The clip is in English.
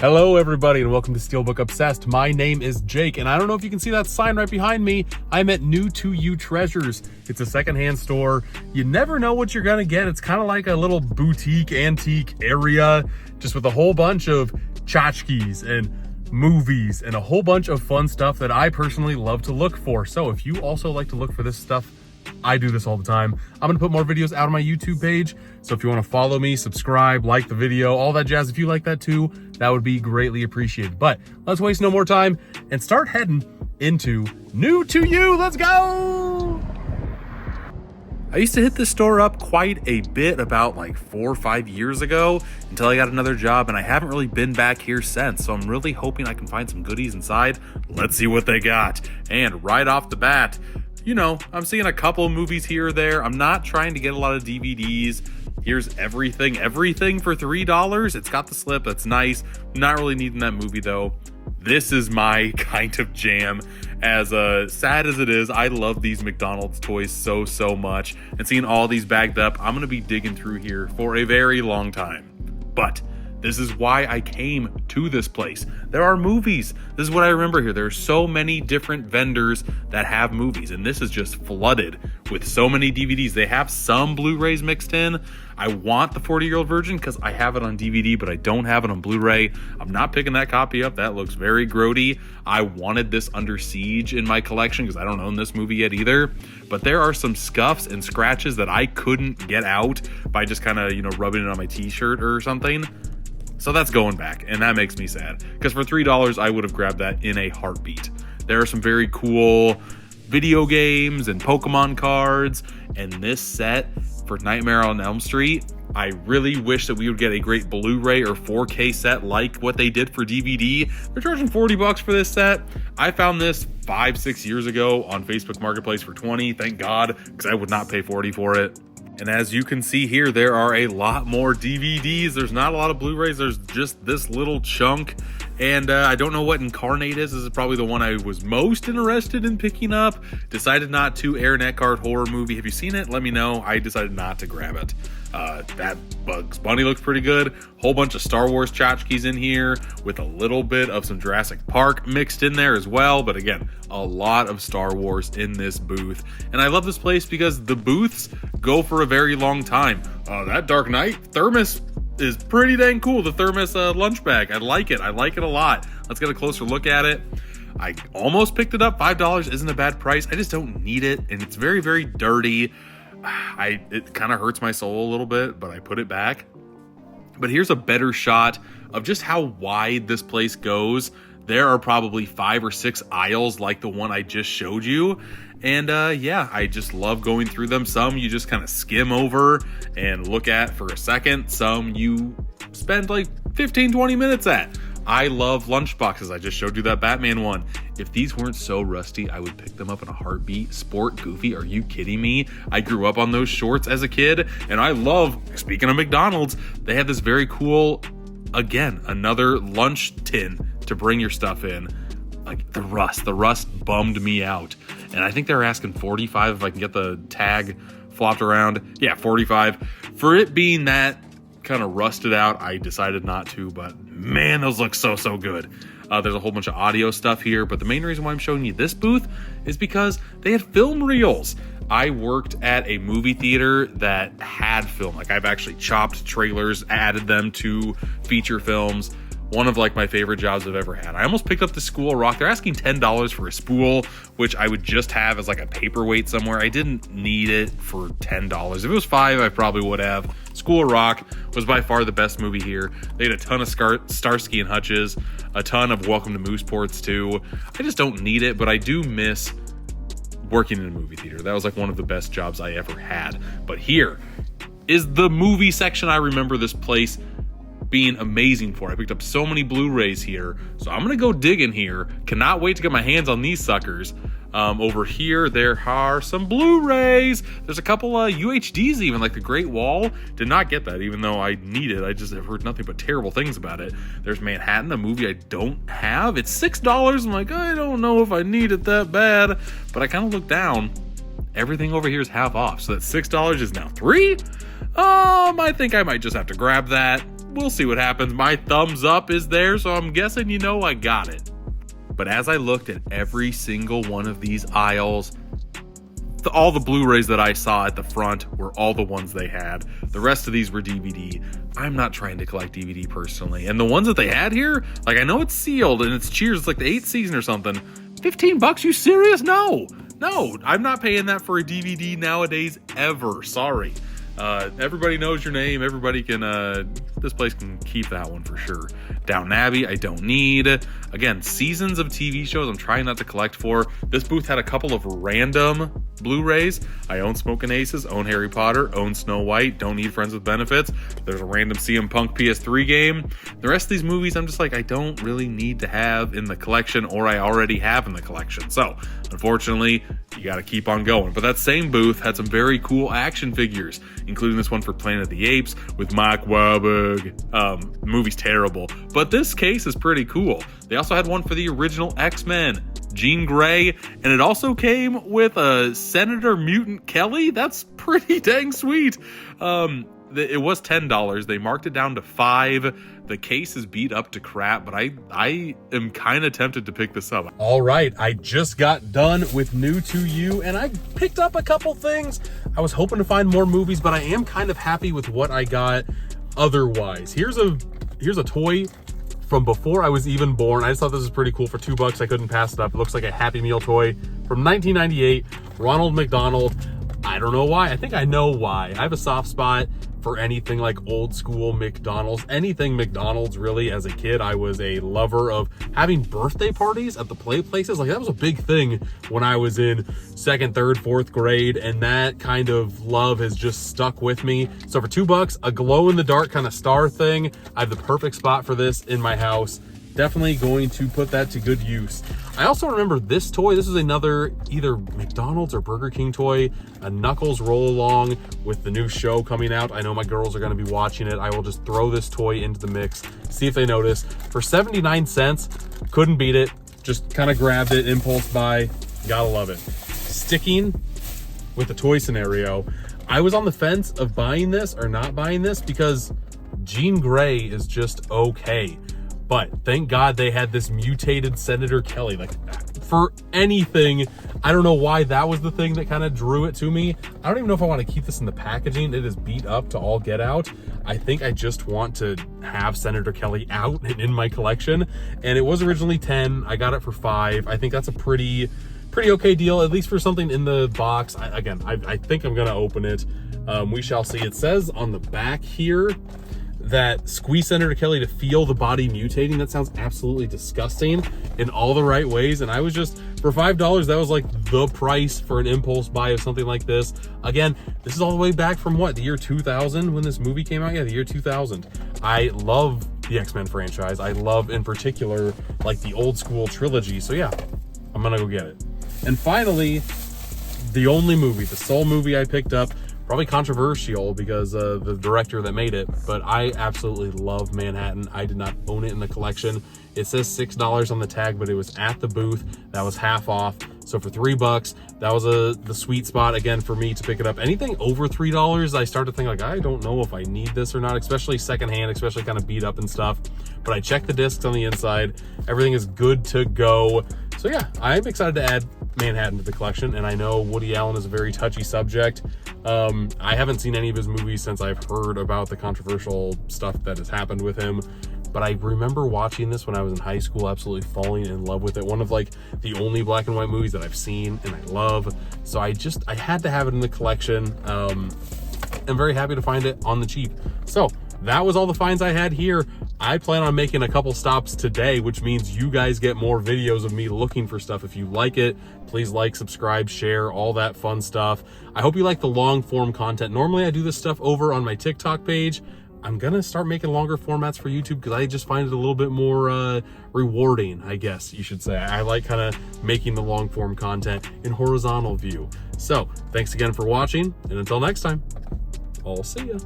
Hello everybody and welcome to Steelbook Obsessed. My name is Jake and I don't know if you can see that sign right behind me. I'm at New to You Treasures. It's a secondhand store. You never know what you're gonna get. It's kind of like a little boutique antique area just with a whole bunch of tchotchkes and movies and a whole bunch of fun stuff that I personally love to look for. So if you also like to look for this stuff, I do this all the time. I'm gonna put more videos out on my YouTube page. So if you wanna follow me, subscribe, like the video, all that jazz, if you like that too, that would be greatly appreciated. But let's waste no more time and start heading into New to You. Let's go! I used to hit this store up quite a bit about like 4 or 5 years ago until I got another job, and I haven't really been back here since. So I'm really hoping I can find some goodies inside. Let's see what they got. And right off the bat, you know, I'm seeing a couple movies here or there. I'm not trying to get a lot of DVDs. Here's everything for $3. It's got the slip, that's nice. Not really needing that movie though. This is my kind of jam. As sad as it is, I love these McDonald's toys so much. And seeing all these bagged up, I'm gonna be digging through here for a very long time. But this is why I came to this place. There are movies. This is what I remember here. There are so many different vendors that have movies, and this is just flooded with so many DVDs. They have some Blu-rays mixed in. I want the 40-year-old version because I have it on DVD, but I don't have it on Blu-ray. I'm not picking that copy up. That looks very grody. I wanted this Under Siege in my collection because I don't own this movie yet either. But there are some scuffs and scratches that I couldn't get out by just kind of, rubbing it on my t-shirt or something. So that's going back, and that makes me sad because for $3 I would have grabbed that in a heartbeat. There are some very cool video games and Pokemon cards, and this set for Nightmare on Elm Street, I really wish that we would get a great Blu-ray or 4K set like what they did for DVD. They're charging $40 for this set. I found this 5-6 years ago on Facebook Marketplace for $20, thank God, because I would not pay $40 for it. And as you can see here, there are a lot more DVDs. There's not a lot of Blu-rays. There's just this little chunk. And I don't know what Incarnate is. This is probably the one I was most interested in picking up. Decided not to. Aaron Eckhart horror movie. Have you seen it? Let me know. I decided not to grab it. That Bugs Bunny looks pretty good. Whole bunch of Star Wars tchotchkes in here with a little bit of some Jurassic Park mixed in there as well. But again, a lot of Star Wars in this booth. And I love this place because the booths go for a very long time. That Dark Knight thermos is pretty dang cool. The thermos lunch bag. I like it. I like it a lot. Let's get a closer look at it. I almost picked it up. $5 isn't a bad price. I just don't need it. And it's very, very dirty. It kind of hurts my soul a little bit, but I put it back. But here's a better shot of just how wide this place goes. There are probably 5 or 6 aisles like the one I just showed you. And yeah, I just love going through them. Some you just kind of skim over and look at for a second. Some you spend like 15-20 minutes at. I love lunchboxes. I just showed you that Batman one. If these weren't so rusty, I would pick them up in a heartbeat. Sport Goofy, are you kidding me? I grew up on those shorts as a kid, and I love, speaking of McDonald's, they have this very cool, again, another lunch tin to bring your stuff in. Like the rust bummed me out. And I think they're asking $45 if I can get the tag flopped around. Yeah, $45. For it being that kind of rusted out, I decided not to, but man, those look so good. There's a whole bunch of audio stuff here, but the main reason why I'm showing you this booth is because they had film reels. I worked at a movie theater that had film. Like I've actually chopped trailers, added them to feature films. One of like my favorite jobs I've ever had. I almost picked up the School of Rock. They're asking $10 for a spool, which I would just have as like a paperweight somewhere. I didn't need it for $10. If it was $5, I probably would have. School of Rock was by far the best movie here. They had a ton of Starsky and Hutches, a ton of Welcome to Mooseports too. I just don't need it, but I do miss working in a movie theater. That was like one of the best jobs I ever had. But here is the movie section. I remember this place being amazing for. I picked up so many Blu-rays here, so I'm gonna go digging here. Cannot wait to get my hands on these suckers. Over here there are some Blu-rays. There's a couple UHDs even, like The Great Wall. Did not get that even though I need it. I just have heard nothing but terrible things about it. There's Manhattan, a movie I don't have. It's $6. I'm like, I don't know if I need it that bad, but I kind of look down. Everything over here is half off, so that $6 is now $3. I think I might just have to grab that. we'll see what happens. My thumbs up is there, so I'm guessing you know I got it. But as I looked at every single one of these aisles, all the Blu-rays that I saw at the front were all the ones they had. The rest of these were DVD. I'm not trying to collect DVD personally. And the ones that they had here, like, I know it's sealed and it's Cheers, it's like the 8th season or something. $15? You serious? No, I'm not paying that for a DVD nowadays ever. Sorry. Everybody knows your name. Everybody can, this place can keep that one for sure. Downton Abbey, I don't need. Again, seasons of TV shows I'm trying not to collect for. This booth had a couple of random Blu-rays. I own Smokin' Aces, own Harry Potter, own Snow White, don't need Friends with Benefits. There's a random CM Punk PS3 game. The rest of these movies, I'm just like, I don't really need to have in the collection, or I already have in the collection. So, unfortunately, you gotta keep on going. But that same booth had some very cool action figures, including this one for Planet of the Apes with Mark Wahlberg. The movie's terrible, but this case is pretty cool. They also had one for the original X-Men, Jean Grey, and it also came with a Senator Mutant Kelly. That's pretty dang sweet. It was $10. They marked it down to $5. The case is beat up to crap, but I am kind of tempted to pick this up. All right, I just got done with New to You, and I picked up a couple things. I was hoping to find more movies, but I am kind of happy with what I got otherwise. Here's a toy from before I was even born. I just thought this was pretty cool for $2. I couldn't pass it up. It looks like a Happy Meal toy from 1998, Ronald McDonald. I don't know why. I think I know why. I have a soft spot for anything like old school McDonald's, anything McDonald's really. As a kid, I was a lover of having birthday parties at the play places. Like, that was a big thing when I was in 2nd, 3rd, 4th grade, and that kind of love has just stuck with me. So for $2, a glow in the dark kind of star thing. I have the perfect spot for this in my house. Definitely going to put that to good use. I also remember this toy. This is another either McDonald's or Burger King toy, a Knuckles roll along with the new show coming out. I know my girls are going to be watching it. I will just throw this toy into the mix, see if they notice. For 79 cents, couldn't beat it. Just kind of grabbed it, impulse buy, gotta love it. Sticking with the toy scenario, I was on the fence of buying this or not buying this because Jean Grey is just okay. But thank God they had this mutated Senator Kelly. Like, for anything, I don't know why that was the thing that kind of drew it to me. I don't even know if I want to keep this in the packaging. It is beat up to all get out. I think I just want to have Senator Kelly out and in my collection. And it was originally 10. I got it for 5. I think that's a pretty okay deal, at least for something in the box. I think I'm going to open it. We shall see. It says on the back here that squeeze Senator Kelly to feel the body mutating. That sounds absolutely disgusting in all the right ways. And I was just, for $5, that was like the price for an impulse buy of something like this. Again, this is all the way back from what, the year 2000 when this movie came out? Yeah, the year 2000. I love the X-Men franchise. I love in particular like the old school trilogy. So yeah, I'm gonna go get it. And finally, the sole movie I picked up, probably controversial because of the director that made it, but I absolutely love Manhattan. I did not own it in the collection. It says $6 on the tag, but it was at the booth. That was half off. So for $3, that was the sweet spot again for me to pick it up. Anything over $3, I start to think like, I don't know if I need this or not, especially secondhand, especially kind of beat up and stuff. But I checked the discs on the inside. Everything is good to go. So yeah, I'm excited to add Manhattan to the collection, and I know Woody Allen is a very touchy subject. I haven't seen any of his movies since I've heard about the controversial stuff that has happened with him, but I remember watching this when I was in high school, absolutely falling in love with it. One of like the only black and white movies that I've seen and I love. So I had to have it in the collection. I'm very happy to find it on the cheap. So that was all the finds I had here. I plan on making a couple stops today, which means you guys get more videos of me looking for stuff. If you like it, please like, subscribe, share, all that fun stuff. I hope you like the long form content. Normally I do this stuff over on my TikTok page. I'm gonna start making longer formats for YouTube because I just find it a little bit more rewarding, I guess you should say. I like kind of making the long form content in horizontal view. So thanks again for watching, and until next time, I'll see ya.